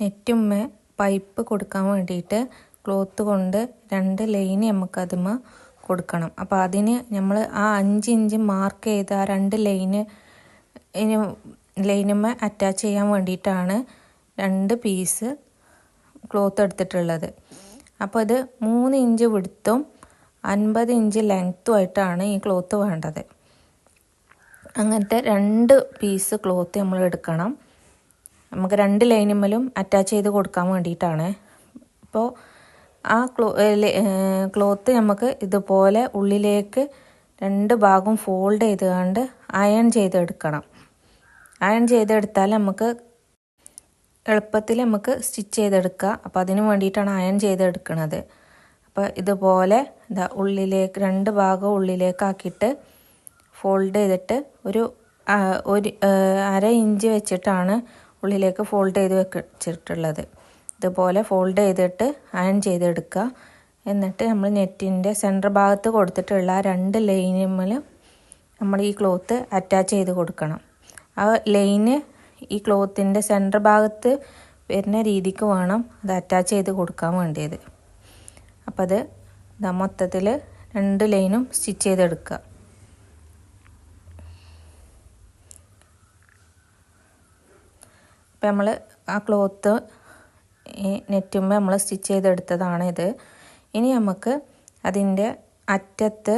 നെറ്റുമ്മേ pipe കൊടുക്കാൻ വേണ്ടിയിട്ട് cloth കൊണ്ട് 2 ലൈൻ നമുക്ക് അതിമ കൊടുക്കണം. അപ്പോൾ അതിന് നമ്മൾ ആ 5 ഇഞ്ച് മാർക്ക് ചെയ്ത ആ 2 ലൈനുമ്മേ അറ്റാച്ച് ചെയ്യാൻ വേണ്ടിയിട്ടാണ് 2 പീസ് ക്ലോത്ത് എടുത്തിട്ടുള്ളത്. അപ്പോൾ ഇത് 3 ഇഞ്ച് വിഡ്ത്തും 50 ഇഞ്ച് ലെങ്ത്തും ആയിട്ടാണ് ഈ ക്ലോത്ത് വേണ്ടത്. അങ്ങനത്തെ 2 പീസ് ക്ലോത്ത് നമ്മൾ എടുക്കണം. നമുക്ക് 2 ലൈനുമ്മലും അറ്റാച്ച് ചെയ്ത് കൊടുക്കാൻ വേണ്ടിയിട്ടാണ്. അപ്പോൾ ആ ക്ലോത്ത് നമുക്ക് ഇതുപോലെ ഉള്ളിലേക്ക് 2 ഭാഗം ഫോൾഡ് ചെയ്തുകൊണ്ട് അയൺ ചെയ്തെടുക്കണം. അയൺ ചെയ്തെടുത്താൽ നമുക്ക് എളുപ്പത്തിൽ നമുക്ക് സ്റ്റിച്ച് ചെയ്തെടുക്കുക. അപ്പോൾ അതിന് വേണ്ടിയിട്ടാണ് അയൺ ചെയ്തെടുക്കുന്നത്. അപ്പോൾ ഇതുപോലെ ഉള്ളിലേക്ക് 2 ഭാഗം ഉള്ളിലേക്കാക്കിയിട്ട് ഫോൾഡ് ചെയ്തിട്ട് ഒരു 1/2 ഇഞ്ച് വെച്ചിട്ടാണ് ഉള്ളിലേക്ക് ഫോൾഡ് ചെയ്ത് വെച്ചിട്ടുള്ളത്. ഇതുപോലെ ഫോൾഡ് ചെയ്തിട്ട് അയൺ ചെയ്തെടുക്കുക. എന്നിട്ട് നമ്മൾ നെറ്റിൻ്റെ സെൻറ്റർ ഭാഗത്ത് കൊടുത്തിട്ടുള്ള 2 ലൈനുമ്മൽ നമ്മൾ ഈ ക്ലോത്ത് അറ്റാച്ച് ചെയ്ത് കൊടുക്കണം. ആ ലൈന് ഈ ക്ലോത്തിൻ്റെ സെൻറ്റർ ഭാഗത്ത് വരുന്ന രീതിക്ക് വേണം അത് അറ്റാച്ച് ചെയ്ത് കൊടുക്കാൻ വേണ്ടിയത്. അപ്പം അത് മൊത്തത്തിൽ 2 ലൈനും സ്റ്റിച്ച് ചെയ്തെടുക്കുക. അപ്പം നമ്മൾ ആ ക്ലോത്ത് ഈ നെറ്റുമ്പോൾ നമ്മൾ സ്റ്റിച്ച് ചെയ്തെടുത്തതാണ് ഇത്. ഇനി നമുക്ക് അതിൻ്റെ അറ്റത്ത്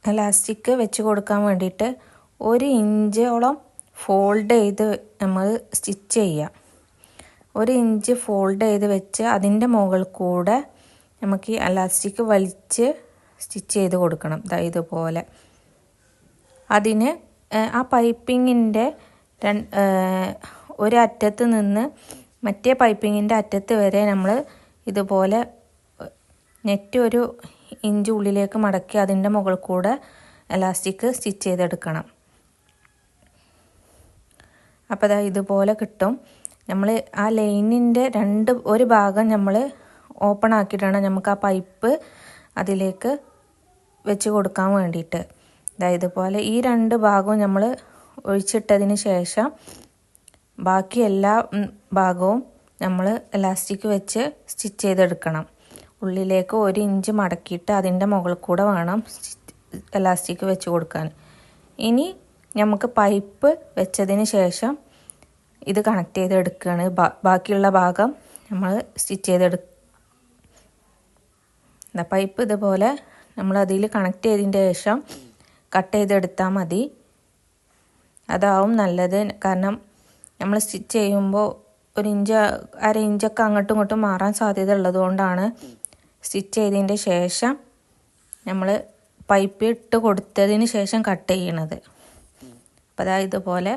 എലാസ്റ്റിക് വെച്ച് കൊടുക്കാൻ വേണ്ടിയിട്ട് 1 ഇഞ്ചോളം ഫോൾഡ് ചെയ്ത് നമ്മൾ സ്റ്റിച്ച് ചെയ്യുക. 1 ഇഞ്ച് ഫോൾഡ് ചെയ്ത് വെച്ച് അതിൻ്റെ മുകളിൽ കൂടെ നമുക്ക് ഈ എലാസ്റ്റിക് വലിച്ച് സ്റ്റിച്ച് ചെയ്ത് കൊടുക്കണം. ഇതുപോലെ അതിന് ആ പൈപ്പിങ്ങിൻ്റെ ഒരു അറ്റത്ത് നിന്ന് മറ്റേ പൈപ്പിങ്ങിൻ്റെ അറ്റത്ത് വരെ നമ്മൾ ഇതുപോലെ നെറ്റ് 1 ഇഞ്ച് ഉള്ളിലേക്ക് മടക്കി അതിൻ്റെ മുകളിൽ കൂടെ എലാസ്റ്റിക് സ്റ്റിച്ച് ചെയ്തെടുക്കണം. അപ്പോൾ ഇതുപോലെ കിട്ടും. നമ്മൾ ആ ലൈനിൻ്റെ ഒരു ഭാഗം നമ്മൾ ഓപ്പൺ ആക്കിയിട്ടാണ് നമുക്ക് ആ പൈപ്പ് അതിലേക്ക് വെച്ച് കൊടുക്കാൻ വേണ്ടിയിട്ട്. ഇതുപോലെ ഈ 2 ഭാഗവും നമ്മൾ ഒഴിച്ചിട്ടതിന് ശേഷം ബാക്കി എല്ലാ ഭാഗവും നമ്മൾ എലാസ്റ്റിക് വെച്ച് സ്റ്റിച്ച് ചെയ്തെടുക്കണം. ഉള്ളിലേക്ക് 1 ഇഞ്ച് മടക്കിയിട്ട് അതിൻ്റെ മുകളിൽ കൂടെ വേണം എലാസ്റ്റിക് വെച്ച് കൊടുക്കാൻ. ഇനി നമുക്ക് പൈപ്പ് വെച്ചതിന് ശേഷം ഇത് കണക്ട് ചെയ്തെടുക്കുകയാണ്. ബാക്കിയുള്ള ഭാഗം നമ്മൾ സ്റ്റിച്ച് പൈപ്പ് ഇതുപോലെ നമ്മൾ അതിൽ കണക്ട് ചെയ്തതിൻ്റെ ശേഷം കട്ട് ചെയ്തെടുത്താൽ മതി. അതാവും നല്ലത്. കാരണം നമ്മൾ സ്റ്റിച്ച് ചെയ്യുമ്പോൾ 1 ഇഞ്ച് 1/2 ഇഞ്ചൊക്കെ അങ്ങോട്ടും ഇങ്ങോട്ടും മാറാൻ സാധ്യത ഉള്ളതുകൊണ്ടാണ് സ്റ്റിച്ച് ചെയ്തതിൻ്റെ ശേഷം നമ്മൾ പൈപ്പ് ഇട്ട് കൊടുത്തതിന് ശേഷം കട്ട് ചെയ്യണത്. അപ്പോൾ ഇതുപോലെ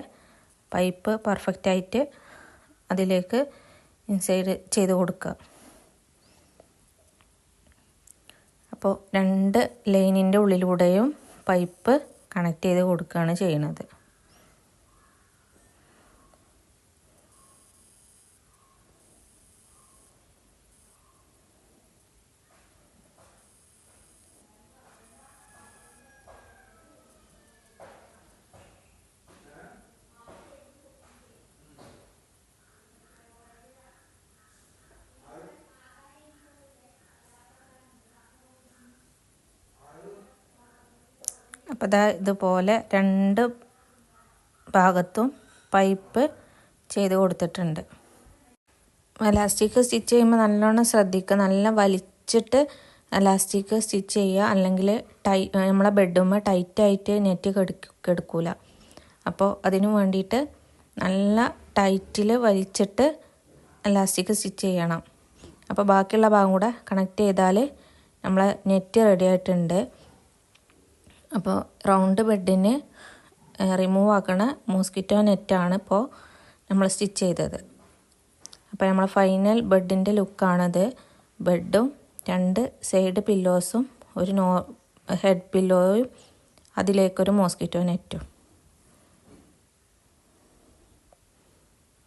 പൈപ്പ് പെർഫെക്റ്റായിട്ട് അതിലേക്ക് ഇൻസൈഡ് ചെയ്ത് കൊടുക്കുക. അപ്പോൾ 2 ലൈനിൻ്റെ ഉള്ളിലൂടെയും പൈപ്പ് കണക്ട് ചെയ്ത് കൊടുക്കുകയാണ് ചെയ്യുന്നത്. അപ്പോൾ ഇതുപോലെ 2 ഭാഗത്തും പൈപ്പ് ചെയ്ത് കൊടുത്തിട്ടുണ്ട്. എലാസ്റ്റിക് സ്റ്റിച്ച് ചെയ്യുമ്പോൾ നല്ലോണം ശ്രദ്ധിക്കുക. നല്ല വലിച്ചിട്ട് എലാസ്റ്റിക് സ്റ്റിച്ച് ചെയ്യുക. അല്ലെങ്കിൽ നമ്മളെ ബെഡുമ്മ ടൈറ്റായിട്ട് നെറ്റ് കെടുക്കൂല. അപ്പോൾ അതിന് വേണ്ടിയിട്ട് നല്ല ടൈറ്റിൽ വലിച്ചിട്ട് എലാസ്റ്റിക് സ്റ്റിച്ച് ചെയ്യണം. അപ്പോൾ ബാക്കിയുള്ള ഭാഗം കൂടെ കണക്ട് ചെയ്താൽ നമ്മളെ നെറ്റ് റെഡി ആയിട്ടുണ്ട്. അപ്പോൾ റൗണ്ട് ബെഡിന് റിമൂവ് ആക്കണ മോസ്കിറ്റോ നെറ്റാണ് ഇപ്പോൾ നമ്മൾ സ്റ്റിച്ച് ചെയ്തത്. അപ്പോൾ നമ്മൾ ഫൈനൽ ബെഡിൻ്റെ ലുക്കാണത്. ബെഡും 2 സൈഡ് പില്ലോസും ഒരു ഹെഡ് പില്ലോയും അതിലേക്കൊരു മോസ്കിറ്റോ നെറ്റും.